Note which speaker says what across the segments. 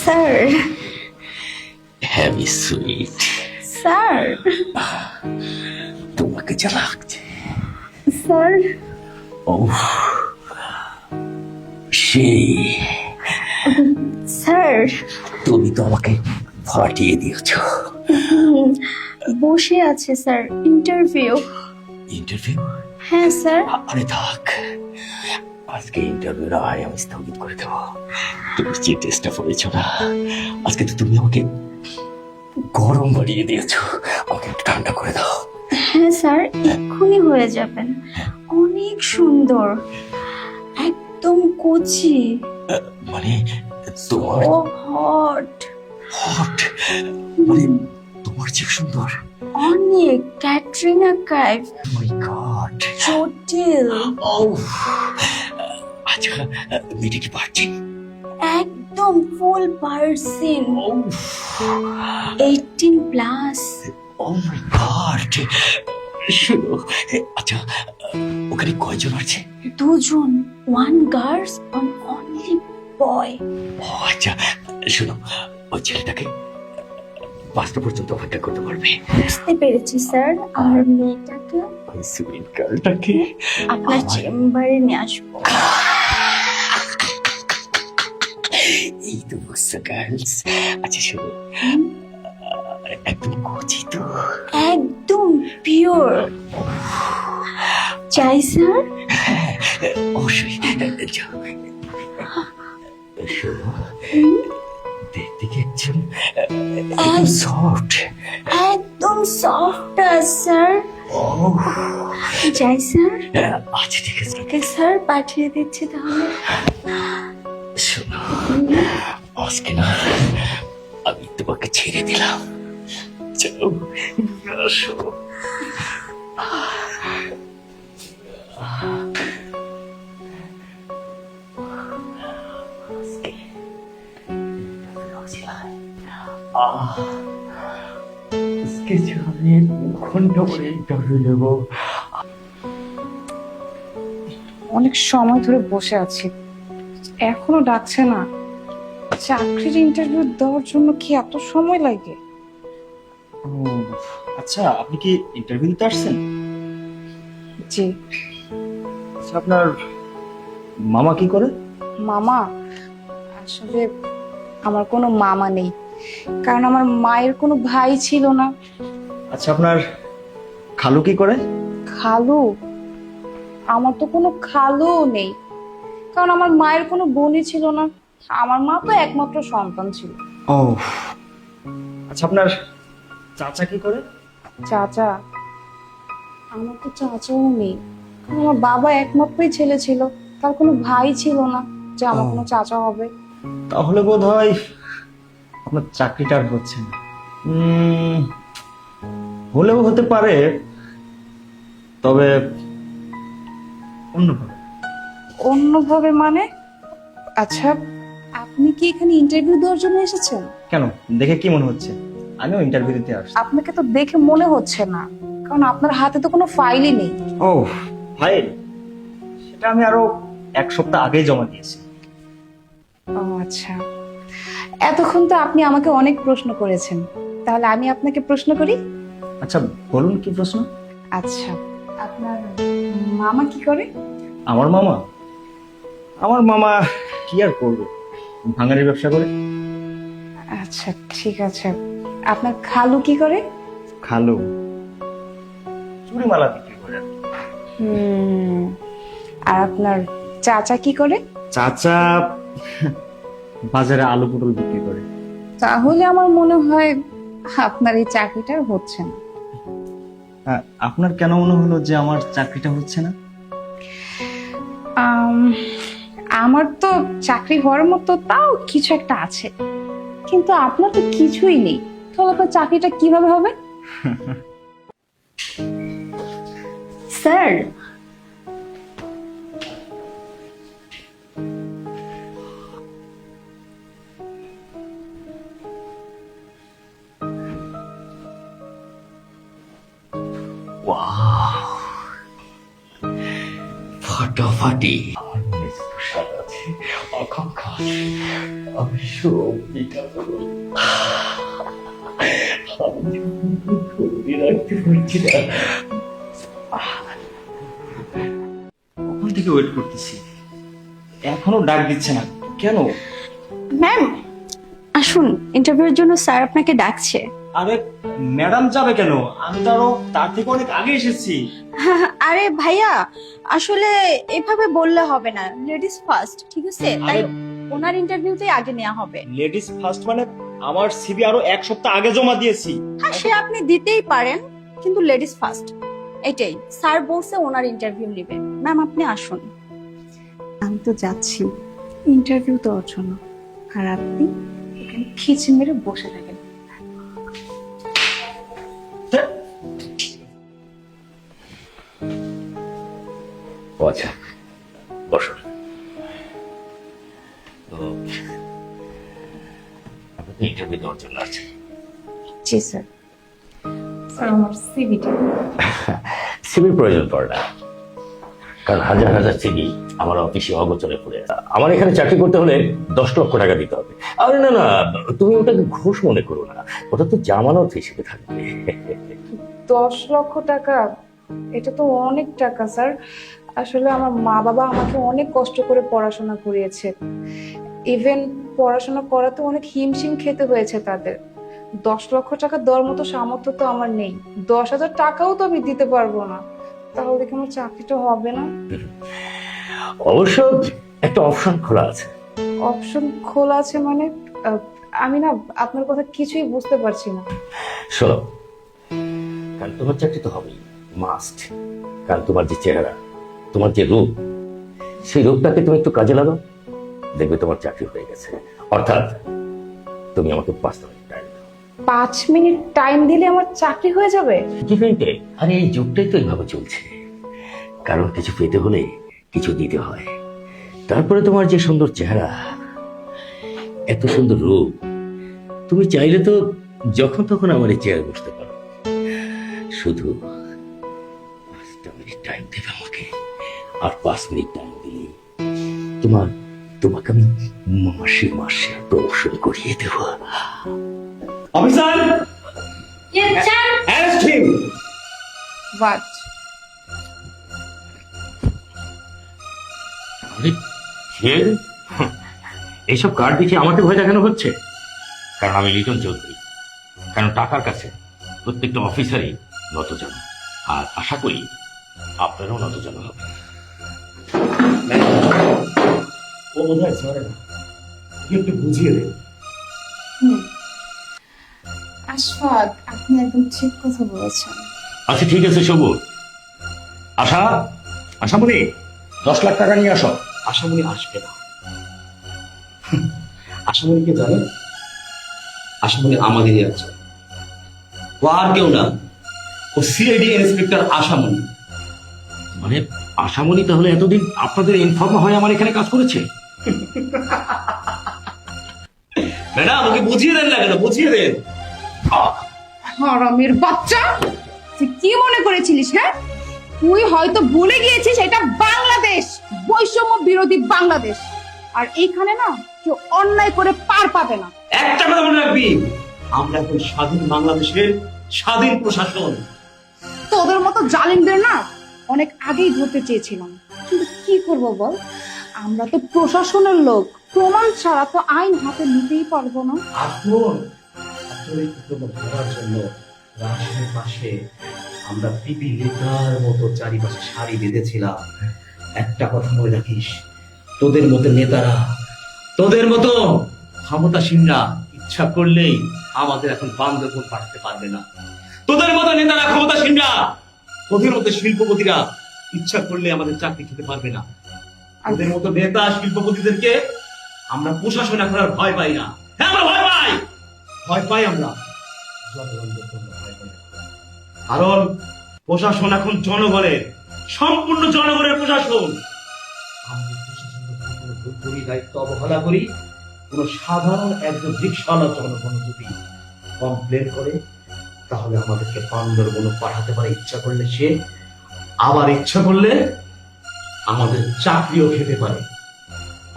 Speaker 1: Sir.
Speaker 2: Heavy sweet.
Speaker 1: Sir.
Speaker 2: তোমাকে যা লাগছে।
Speaker 1: স্যার।
Speaker 2: ও সেই
Speaker 1: স্যার।
Speaker 2: তুমি তো আমাকে ফাটিয়ে দিয়েছো।
Speaker 1: বসে আছে স্যার, ইন্টারভিউ।
Speaker 2: ইন্টারভিউ?
Speaker 1: হ্যাঁ স্যার।
Speaker 2: আরে থাক, আজকে ইন্টারভিউ না হয় আমি স্থগিত করে দেবো। তুমি যে টেস্টটা পড়েছো না, আজকে তো তুমি আমাকে গরম বাড়িয়ে দিয়েছো, আমাকে একটু ঠান্ডা করে দাও।
Speaker 1: হ্যাঁ স্যার, এক্ষুনি হয়ে যাবেন। অনেক সুন্দর, একদম কচি।
Speaker 2: মানে তোমার
Speaker 1: ও হট।
Speaker 2: হট, মানে তোমার যে সুন্দর।
Speaker 1: অনেক ক্যাটরিনা কাইফ।
Speaker 2: মাই গড,
Speaker 1: জটিল।
Speaker 2: ও আচ্ছা, মেয়েটা কি পারছি?
Speaker 1: একদম ফুল পার্সেন্ট, 18 প্লাস।
Speaker 2: ও মাই গড, শুনো, আচ্ছা ওখানে কয়জন আছে?
Speaker 1: দুজন, ওয়ান গার্লস অন অনলি বয়।
Speaker 2: ও আচ্ছা, শুনো, ওই ছেলেটাকে 5টা পর্যন্ত অপেক্ষা করতে পারবে?
Speaker 1: বুঝতে পেরেছি স্যার। আর মেয়েটাকে
Speaker 2: ওই সুইট গার্লটাকে
Speaker 1: আপনার চেম্বারে নিয়ে আসবো।
Speaker 2: এই তো বুঝছো গার্লস। আচ্ছা শোনো, একদম কচি তো?
Speaker 1: একদম পিওর। চাই স্যার?
Speaker 2: অবশ্যই, যাও। শোনো, দেখতে কি একদম সফট?
Speaker 1: একদম সফট স্যার।
Speaker 2: ও
Speaker 1: চাই স্যার?
Speaker 2: আচ্ছা ঠিক আছে।
Speaker 1: ওকে স্যার, পাঠিয়ে দিচ্ছি তাহলে।
Speaker 2: শোনো, আজকে না আমি তোমাকে ছেড়ে দিলাম, যাও আসো। আজকে যে আমি 2 ঘন্টা পরে ইন্টারভিউ নেবো।
Speaker 3: অনেক সময় ধরে বসে আছি, এখনো ডাকছে না। চাকরির ইন্টারভিউ দেওয়ার জন্য কি এত সময় লাগে?
Speaker 4: ও আচ্ছা, আপনি কি ইন্টারভিউ দিতে আসছেন?
Speaker 3: জি।
Speaker 4: আচ্ছা, আপনার মামা কি করে?
Speaker 3: মামা? আসলে আমার কোনো মামা নেই, কারণ আমার মায়ের কোনো ভাই ছিল না।
Speaker 4: আচ্ছা, আপনার খালু কি করে?
Speaker 3: খালু? আমার তো কোনো খালুও নেই, কারণ আমার মায়ের কোনো বোনই ছিল না। আমার মা তো একমাত্র সন্তান ছিল।
Speaker 4: ও আচ্ছা, আপনার চাচা কি করে?
Speaker 3: চাচা? আমার তো চাচাও নেই, কারণ আমার বাবা একমাত্রই ছেলে ছিল, তার কোনো ভাই ছিল না যে আমার কোনো চাচা হবে।
Speaker 4: তাহলে বোধ হয় আপনার চাকরিটা আর হচ্ছে না। হলেও হতে পারে, তবে অন্যভাবে।
Speaker 3: অন্যভাবে মানে? আচ্ছা, আপনি কি এখানে ইন্টারভিউ দেওয়ার জন্য এসেছেন?
Speaker 4: কেন, দেখে কি মনে হচ্ছে আমিও ইন্টারভিউ দিতে আসছি?
Speaker 3: আপনাকে তো দেখে মনে হচ্ছে না, কারণ আপনার হাতে তো কোনো ফাইলই নেই।
Speaker 4: ও ফাইল, সেটা আমি আরো 1 সপ্তাহ আগেই জমা দিয়েছি।
Speaker 3: ও আচ্ছা, এতক্ষণ তো আপনি আমাকে অনেক প্রশ্ন করেছেন, তাহলে আমি আপনাকে প্রশ্ন করি।
Speaker 4: আচ্ছা বলুন, কি প্রশ্ন?
Speaker 3: আচ্ছা, আপনার মামা কি করে?
Speaker 4: আমার মামা? আমার মামা কি আর করবে, ভাঙারির ব্যবসা করে।
Speaker 3: আচ্ছা ঠিক আছে, আপনার খালু কি করে?
Speaker 4: খালু চুড়িমালা বিক্রি করে।
Speaker 3: আর আপনার চাচা কি করে?
Speaker 4: চাচা বাজারে আলু পটল বিক্রি করে।
Speaker 3: তাহলে আমার মনে হয় আপনার এই চাকরিটা আর হচ্ছে না।
Speaker 4: আপনার কেন মনে হলো যে আমার চাকরিটা হচ্ছে না?
Speaker 3: আমার তো চাকরি হওয়ার মতো তাও কিছু একটা আছে, কিন্তু আপনার তো কিছুই নেই, তাহলে আপনার চাকরিটা কিভাবে হবে?
Speaker 1: স্যার,
Speaker 2: ওয়াও, ফাটাফাটি। আকাঙ্ক্ষা আমি সবটা বলবো। আমি ধরে রাখতে পারছি না।
Speaker 4: কখন থেকে ওয়েট করতেছি, এখনো ডাক দিচ্ছে না কেন?
Speaker 1: ম্যাম আসুন, ইন্টারভিউর জন্য স্যার আপনাকে ডাকছে।
Speaker 4: আরে ম্যাডাম যাবে কেন? আমি তো আরো তার থেকে অনেক আগে এসেছি।
Speaker 1: আরে ভাইয়া, আসলে এভাবে বললে হবে না, লেডিস ফার্স্ট, ঠিক আছে? তাই
Speaker 4: আরে-
Speaker 1: ওনার ইন্টারভিউতেই আগে নেওয়া হবে।
Speaker 4: লেডিস ফার্স্ট মানে আমার সিভি আরো এক সপ্তাহ আগে জমা দিয়েছি।
Speaker 1: হ্যাঁ, সে আপনি দিতেই পারেন, কিন্তু লেডিস ফার্স্ট এটাই। স্যার বলছে ওনার ইন্টারভিউ নেবে। ম্যাম আপনি আসুন।
Speaker 3: আমি তো যাচ্ছি ইন্টারভিউ দেওয়ার জন্য, আর আপনি এখানে খিচে মেরে বসে থাকেন।
Speaker 2: ও আচ্ছা, বসো। তো আপনি তো ইন্টারভিউ দেওয়ার জন্য আছেন।
Speaker 3: জি স্যার। স্যার আমার সিভিটা।
Speaker 2: সিভির প্রয়োজন পড়ে না, কারণ হাজার হাজার সিভি আমার অফিসে অগোচরে পড়ে আছে। আমার এখানে চাকরি করতে হলে 10 লক্ষ টাকা দিতে হবে। আরে না না, তুমি ওটাকে ঘুষ মনে করো না, ওটা তো জামানত হিসেবে থাকবে।
Speaker 3: 10 লক্ষ টাকা? এটা তো অনেক টাকা স্যার। আসলে আমার মা বাবা আমাকে অনেক কষ্ট করে পড়াশোনা করিয়েছে। ইভেন পড়াশোনা করাতে অনেক হিমশিম খেতে হয়েছে তাদের। 10 লক্ষ টাকা দেওয়ার মতো সামর্থ্য তো আমার নেই। 10,000 টাকাও তো আমি দিতে পারবো না। তাহলে কি আমার চাকরিটা হবে না?
Speaker 2: অবশ্য একটা অপশন খোলা আছে।
Speaker 3: অপশন খোলা আছে মানে? আমি না আপনার কথা কিছুই বুঝতে পারছি না।
Speaker 2: শোনো, কারণ তোমার চাকরি তো হবেই, মাস্ট। কারণ তোমার যে চেহারা, তোমার যে রূপ, সেই রূপটাকে তুমি একটু কাজে লাগাও, দেখবে তোমার চাকরি হয়ে গেছে। অর্থাৎ তুমি আমাকে 5 মিনিট টাইম দাও।
Speaker 3: 5 মিনিট টাইম দিলে আমার চাকরি হয়ে যাবে?
Speaker 2: কি পেতে? আরে এই যুগটাই তো এইভাবে চলছে। কারণ কিছু পেতে হলে কিছু দিতে হয়। তারপরে তোমার যে সুন্দর চেহারা, এত সুন্দর রূপ, তুমি চাইলে তো যখন তখন আমার এই চেয়ারে বসতে পারো। শুধু 5 মিনিট টাইম দেবে আমাকে, আর 5 মিনিট টাইম দিলে তোমাকে আমি মাসে মাসে প্রমোশন করিয়ে দেব।
Speaker 4: Officer, arrest him.
Speaker 3: বাট
Speaker 2: আরে কে? এইসব কার্ড দেখে আমাকে ভয় দেখানো হচ্ছে? কারণ আমি লিটন চৌধুরী। কারণ টাকার কাছে প্রত্যেকটা অফিসারই নতজন, আর আশা করি আপনারাও নতজন হবে।
Speaker 4: ও বোধ হয় চলে না, একটু বুঝিয়ে দেন।
Speaker 3: আশফাক, আপনি একদম ঠিক কথা বলেছেন।
Speaker 2: আচ্ছা ঠিক আছে সবুজ। আশামণি 10 লাখ টাকা নিয়ে আসো।
Speaker 4: আশামণি আসবে না। আশামণিকে জানেন? আশামণি আমাদেরই আছে, ও আর কেউ না। ও সিআইডি ইন্সপেক্টর আশামণি।
Speaker 2: মানে আশামণি তাহলে এতদিন আপনাদের ইনফর্ম হয়ে আমার এখানে কাজ করেছে?
Speaker 4: ম্যাডাম ওকে বুঝিয়ে দেন না কেন? বুঝিয়ে দেন।
Speaker 3: হারামির বাচ্চা, তুই কি মনে করেছিলিস? হ্যাঁ, তুই হয়তো ভুলে গিয়েছিস এটা বাংলাদেশ, বৈষম্য বিরোধী বাংলাদেশ। আর এইখানে না কেউ অন্যায় করে পার পাবে না।
Speaker 4: একটা কথা মনে রাখবি, আমরা এখন স্বাধীন বাংলাদেশের স্বাধীন প্রশাসন।
Speaker 3: তোদের মতো জালিমদের না অনেক আগেই ধরতে চেয়েছিলাম, কিন্তু কি করব বল, আমরা তো প্রশাসনের লোক, প্রমাণ ছাড়া তো আইন হাতে নিতেই পারবো না।
Speaker 4: আসুন, আসলে ধরার জন্য রাশের পাশে আমরা পিপিলিকার মতো চারিপাশে সারি বেঁধেছিলাম। একটা কথা মনে রাখিস, তোদের মতো নেতারা, তোদের মতো ক্ষমতাসীনরা ইচ্ছা করলেই আমাদের এখন বান্দরবন পাঠাতে পারবে না। তোদের মতো নেতারা, ক্ষমতাসীনরা, তোদের মতো শিল্পপতিরা ইচ্ছা করলে আমাদের চাকরি খেতে পারবে না। তোদের মতো নেতা শিল্পপতিদেরকে আমরা প্রশাসন এখন আর ভয় পাই না। হ্যাঁ, আমরা ভয় পাই, ভয় পাই আমরা। কারণ প্রশাসন এখন জনগণের, সম্পূর্ণ জনগণের প্রশাসন। আমরা প্রশাসনের দায়িত্ব অবহেলা করি। কোন সাধারণ একজন রিক্সাওয়ালা জনগণ যদি কমপ্লেন করে, তাহলে আমাদেরকে বান্দরবন পাঠাতে পারে ইচ্ছা করলে সে, আবার ইচ্ছা করলে আমাদের চাকরিও খেতে পারে।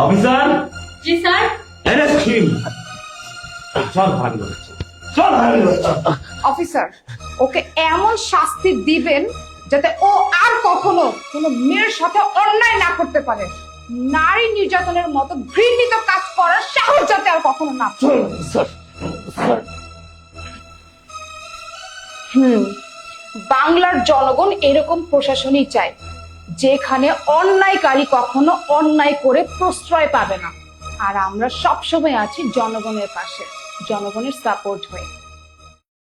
Speaker 4: অফিসার,
Speaker 1: জি স্যার।
Speaker 4: চল ভাবি বলছি, চল ভাবি বলছি।
Speaker 3: অফিসার, ওকে এমন শাস্তি দিবেন যাতে ও আর কখনো কোনো মেয়ের সাথে অন্যায় না করতে পারে। নারী নির্যাতনের মতো ঘৃণিত কাজ করার সাহস যাতে আর কখনো না পায়।
Speaker 2: স্যার স্যার
Speaker 3: বাংলার জনগণ এরকম প্রশাসনই চায়, যেখানে অন্যায়কারী কখনো অন্যায় করে প্রশ্রয় পাবে না। আর আমরা সবসময় আছি জনগণের পাশে, জনগণের সাপোর্ট হয়ে।